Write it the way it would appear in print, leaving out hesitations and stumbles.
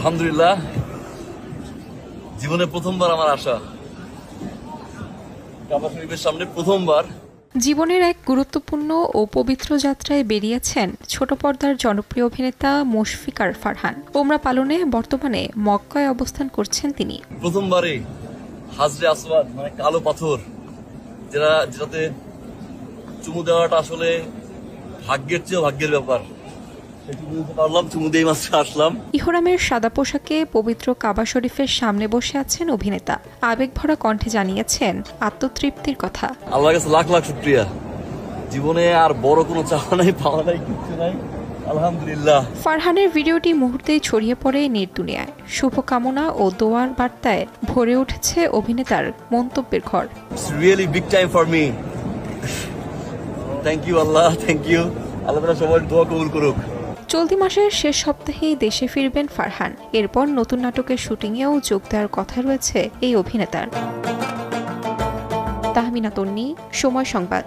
আলহামদুলিল্লাহ, জীবনে প্রথমবার আমার আশা কাবা শরীফের সামনে প্রথমবার। জীবনের এক গুরুত্বপূর্ণ ও পবিত্র যাত্রায় বেরিয়েছেন ছোট পর্দার জনপ্রিয় অভিনেতা মুশফিকার ফারহান। ওমরা পালনে বর্তমানে মক্কায় অবস্থান করছেন তিনি। প্রথমবারে হাজরে আসওয়াদ মানে কালো পাথর, যেটাতে চুমু দেওয়াটা আসলে ভাগ্যের চেয়েও ভাগ্যের ব্যাপার। চুমু দিয়ে মাত্র আসলাম। ইহরামের সাদা পোশাকে পবিত্র কাবা শরীফের সামনে বসে আছেন অভিনেতা। আবেগভরা কণ্ঠে জানিয়েছেন আত্মতৃপ্তির কথা। আল্লাহর কাছে লাখ লাখ শুকরিয়া। জীবনে আর বড় কোনো চাওয়া নাই, পাওয়া নাই, কিছু নাই, আলহামদুলিল্লাহ। ফারহানের ভিডিওটি মুহূর্তেই ছড়িয়ে পড়ে নেট দুনিয়ায়। শুভকামনা ও দোয়ার বার্তায় ভরে উঠেছে অভিনেতার মন্তব্যের ঘর। It's really big time for me. Thank you Allah, thank you. Allah তাআলা সবার দোয়া কবুল করুক। চলতি মাসের শেষ সপ্তাহেই দেশে ফিরবেন ফারহান। এরপর নতুন নাটকের শুটিংয়েও যোগ দেওয়ার কথা রয়েছে এই অভিনেতার। তাহমিনা তন্নি, সময় সংবাদ।